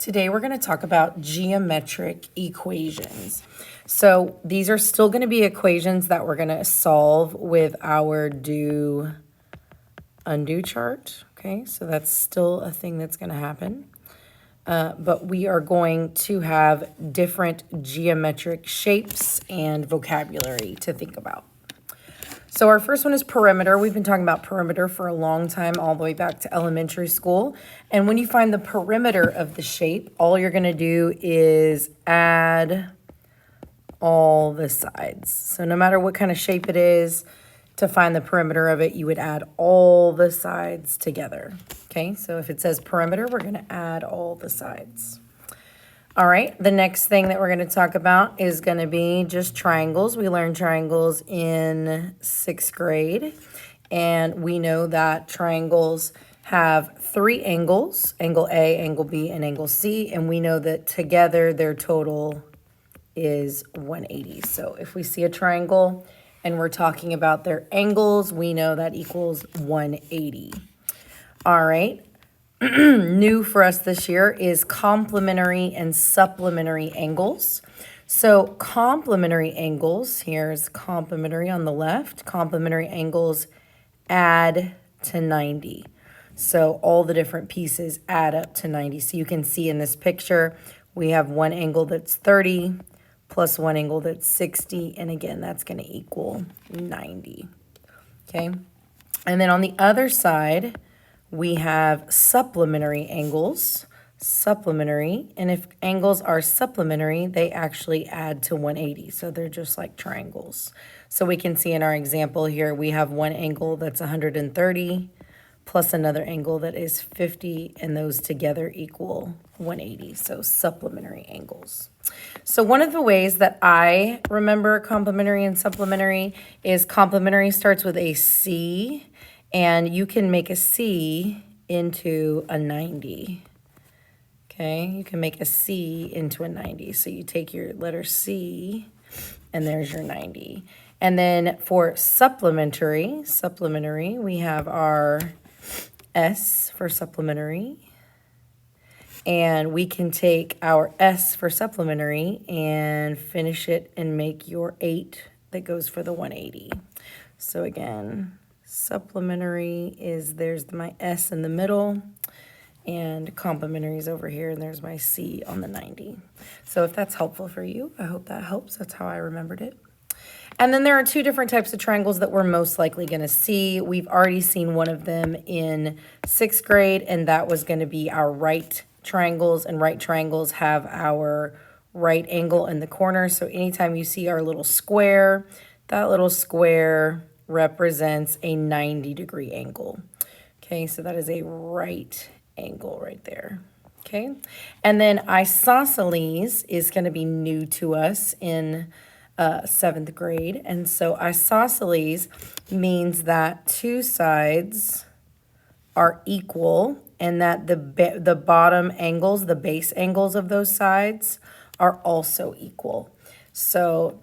Today we're going to talk about geometric equations. So these are still going to be equations that we're going to solve with our do-undo chart. Okay, so that's still a thing that's going to happen. But we are going to have different geometric shapes and vocabulary to think about. So our first one is perimeter. We've been talking about perimeter for a long time, all the way back to elementary school. And when you find the perimeter of the shape, all you're going to do is add all the sides. So no matter what kind of shape it is, to find the perimeter of it, you would add all the sides together. Okay, so if it says perimeter, we're going to add all the sides. All right, the next thing that we're going to talk about is going to be just triangles. We learned triangles in 6th grade, and we know that triangles have 3 angles, angle A, angle B, and angle C, and we know that together their total is 180. So if we see a triangle and we're talking about their angles, we know that equals 180. All right. New for us this year is complementary and supplementary angles. So complementary angles, here's complementary on the left, complementary angles add to 90. So all the different pieces add up to 90. So you can see in this picture, we have one angle that's 30 plus one angle that's 60. And again, that's going to equal 90. Okay. And then on the other side, we have supplementary angles, supplementary, and if angles are supplementary, they actually add to 180, so they're just like triangles. So we can see in our example here, we have one angle that's 130 plus another angle that is 50, and those together equal 180, so supplementary angles. So one of the ways that I remember complementary and supplementary is complementary starts with a C, and you can make a C into a 90. Okay, you can make a C into a 90. So you take your letter C, and there's your 90. And then for supplementary, we have our S for supplementary. And we can take our S for supplementary and finish it and make your 8 that goes for the 180. So again, supplementary is, there's my S in the middle, and complementary is over here, and there's my C on the 90. So if that's helpful for you, I hope that helps. That's how I remembered it. And then there are 2 different types of triangles that we're most likely going to see. We've already seen one of them in 6th grade, and that was going to be our right triangles, and right triangles have our right angle in the corner. So anytime you see our little square, that little square represents a 90-degree angle. Okay, so that is a right angle right there. Okay, and then isosceles is going to be new to us in 7th grade. And so isosceles means that 2 sides are equal and that the bottom angles, the base angles of those sides are also equal. So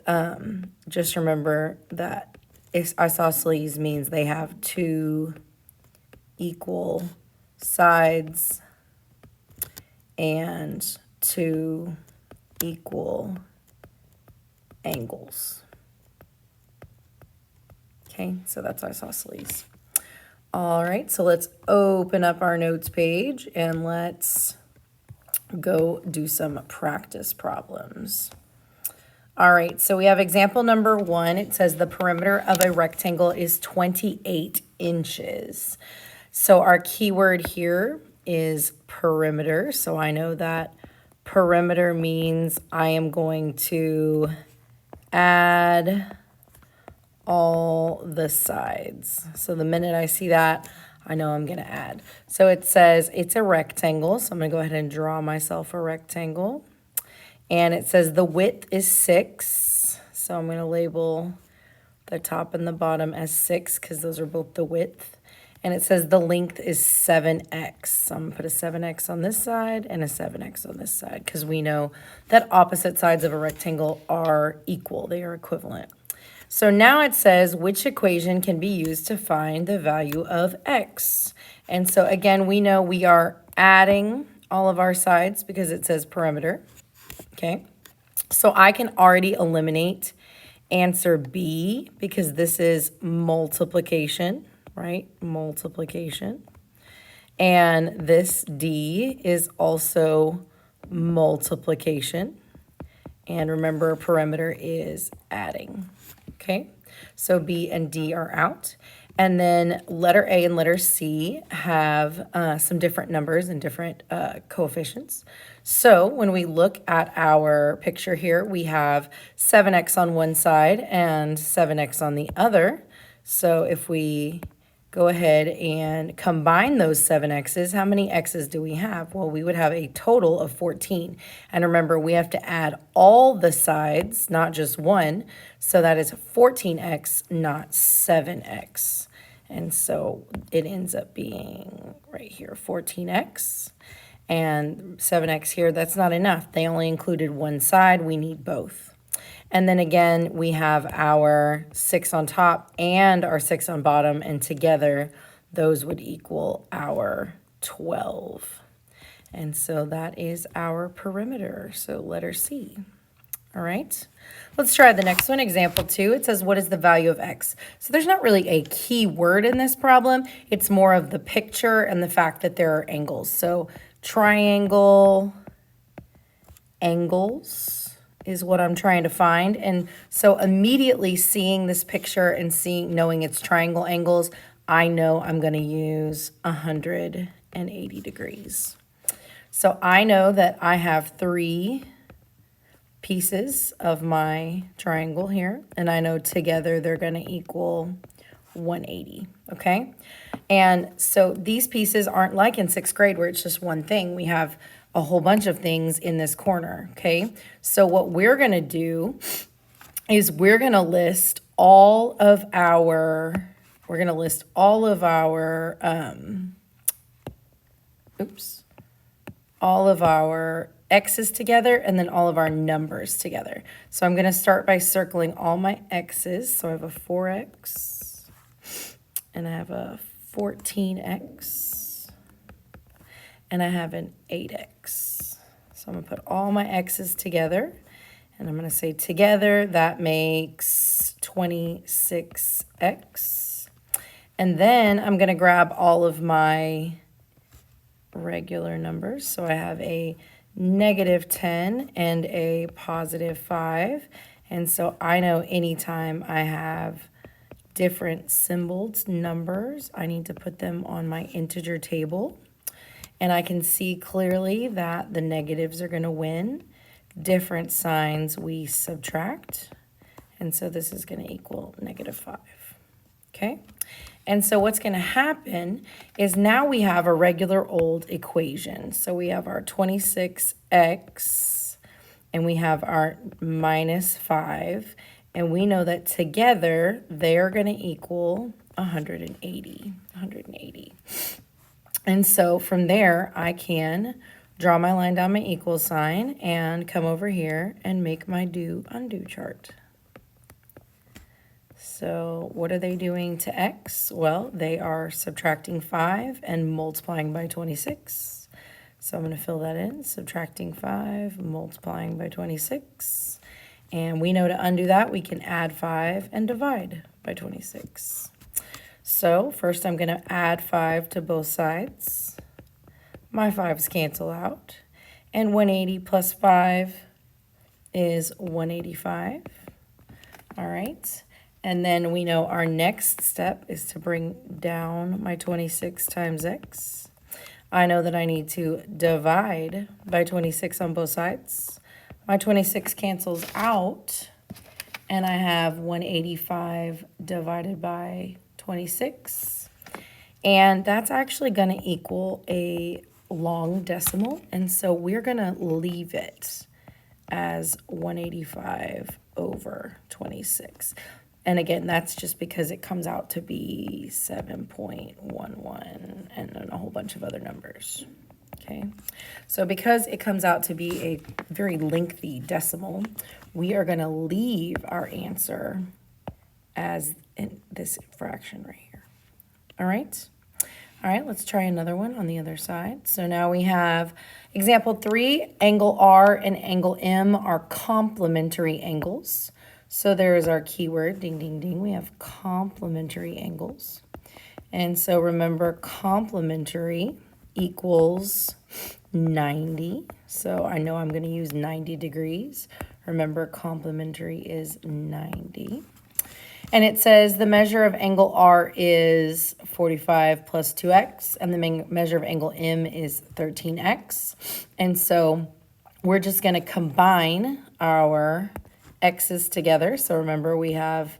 just remember that isosceles means they have 2 equal sides and 2 equal angles. Okay, so that's isosceles. All right, so let's open up our notes page and let's go do some practice problems. All right, so we have example number 1. It says the perimeter of a rectangle is 28 inches. So our keyword here is perimeter. So I know that perimeter means I am going to add all the sides. So the minute I see that, I know I'm going to add. So it says it's a rectangle. So I'm going to go ahead and draw myself a rectangle. And it says the width is 6. So I'm going to label the top and the bottom as 6 because those are both the width. And it says the length is 7x. So I'm going to put a 7x on this side and a 7x on this side because we know that opposite sides of a rectangle are equal. They are equivalent. So now it says which equation can be used to find the value of x. And so again, we know we are adding all of our sides because it says perimeter, okay? So I can already eliminate answer B because this is multiplication, right? Multiplication. And this D is also multiplication. And remember, perimeter is adding, okay? So B and D are out. And then letter A and letter C have some different numbers and different coefficients. So when we look at our picture here, we have 7x on one side and 7x on the other. So if we go ahead and combine those 7x's, how many x's do we have? Well, we would have a total of 14. And remember, we have to add all the sides, not just one. So that is 14x, not 7x. And so it ends up being right here, 14x. And 7x here, that's not enough. They only included one side. We need both. And then again, we have our 6 on top and our 6 on bottom, and together those would equal our 12. And so that is our perimeter, so letter C. All right, let's try the next one, example 2. It says, what is the value of x? So there's not really a key word in this problem. It's more of the picture and the fact that there are angles. So triangle, angles is what I'm trying to find. And so immediately seeing this picture and knowing it's triangle angles, I know I'm going to use 180 degrees. So I know that I have 3 pieces of my triangle here, and I know together they're going to equal 180, okay? And so these pieces aren't like in 6th grade where it's just one thing. We have a whole bunch of things in this corner, okay? So what we're going to do is we're going to list all of our, all of our x's together and then all of our numbers together. So I'm going to start by circling all my x's. So I have a 4x and I have a 14x and I have an 8x. So I'm going to put all my x's together and I'm going to say together that makes 26x. And then I'm going to grab all of my regular numbers. So I have a -10 and a +5. And so I know anytime I have different symbols, numbers, I need to put them on my integer table. And I can see clearly that the negatives are going to win. Different signs we subtract. And so this is going to equal -5. Okay? And so what's going to happen is now we have a regular old equation. So we have our 26x and we have our -5. And we know that together they're going to equal 180. And so from there, I can draw my line down my equal sign and come over here and make my do-undo chart. So what are they doing to x? Well, they are subtracting 5 and multiplying by 26. So I'm going to fill that in, subtracting 5, multiplying by 26. And we know to undo that, we can add 5 and divide by 26. So first I'm going to add 5 to both sides. My 5's cancel out. And 180 plus 5 is 185. All right. And then we know our next step is to bring down my 26 times x. I know that I need to divide by 26 on both sides. My 26 cancels out, and I have 185 divided by 26. And that's actually going to equal a long decimal, and so we're going to leave it as 185 over 26. And again, that's just because it comes out to be 7.11 and then a whole bunch of other numbers, okay? So because it comes out to be a very lengthy decimal, we are going to leave our answer as in this fraction right here, all right? All right, let's try another one on the other side. So now we have example 3, angle R and angle M are complementary angles. So there's our keyword, ding, ding, ding. We have complementary angles. And so remember, complementary equals 90. So I know I'm going to use 90 degrees. Remember, complementary is 90. And it says the measure of angle R is 45 plus 2x, and the measure of angle M is 13x. And so we're just going to combine our x's together. So remember, we have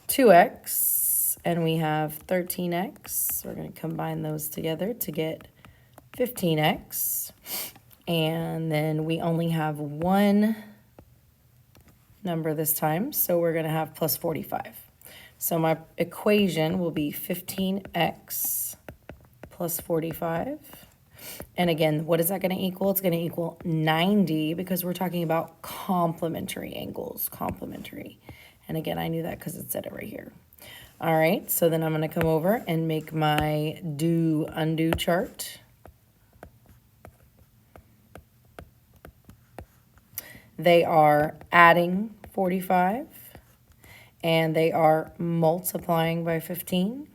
2x and we have 13x. We're going to combine those together to get 15x. And then we only have one number this time, so we're going to have plus 45. So my equation will be 15x plus 45. And again, what is that going to equal? It's going to equal 90 because we're talking about complementary angles, complementary. And again, I knew that because it said it right here. All right, so then I'm going to come over and make my do-undo chart. They are adding 45, and they are multiplying by 15.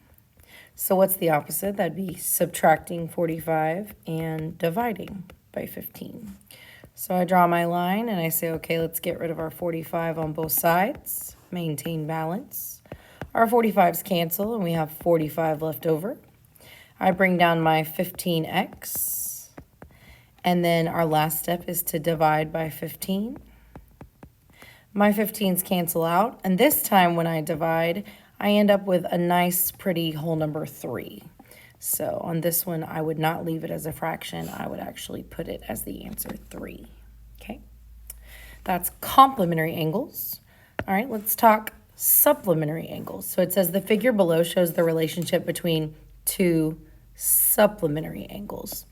So what's the opposite? That'd be subtracting 45 and dividing by 15. So I draw my line, and I say, okay, let's get rid of our 45 on both sides, maintain balance. Our 45s cancel, and we have 45 left over. I bring down my 15x. And then our last step is to divide by 15. My 15s cancel out. And this time when I divide, I end up with a nice, pretty whole number 3. So on this one, I would not leave it as a fraction. I would actually put it as the answer 3. Okay? That's complementary angles. All right, let's talk supplementary angles. So it says the figure below shows the relationship between two supplementary angles.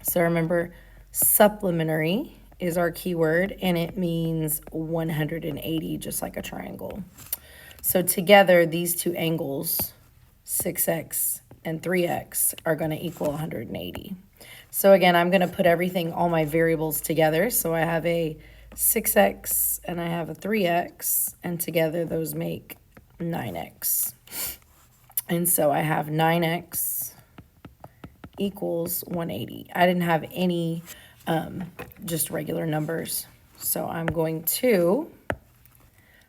So remember, supplementary is our keyword, and it means 180, just like a triangle. So together, these two angles, 6x and 3x, are going to equal 180. So again, I'm going to put everything, all my variables together. So I have a 6x and I have a 3x, and together those make 9x. And so I have 9x equals 180. I didn't have any just regular numbers. So I'm going to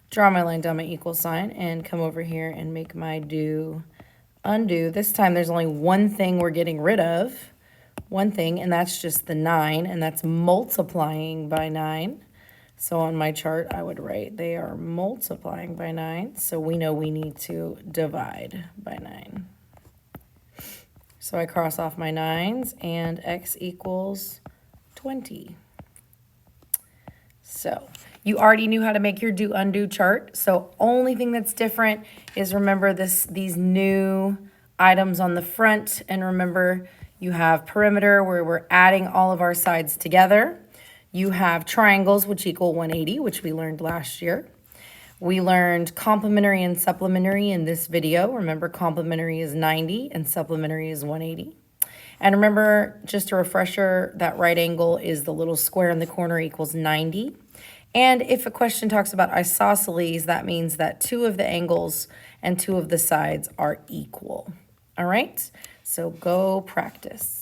draw my line down my equal sign and come over here and make my do undo. This time there's only one thing we're getting rid of, one thing, and that's just the 9, and that's multiplying by 9. So on my chart, I would write they are multiplying by 9. So we know we need to divide by 9. So I cross off my 9s, and x equals 20. So you already knew how to make your do-undo chart. So only thing that's different is remember these new items on the front. And remember, you have perimeter where we're adding all of our sides together. You have triangles, which equal 180, which we learned last year. We learned complementary and supplementary in this video. Remember, complementary is 90 and supplementary is 180. And remember, just a refresher, that right angle is the little square in the corner equals 90. And if a question talks about isosceles, that means that 2 of the angles and 2 of the sides are equal. All right, so go practice.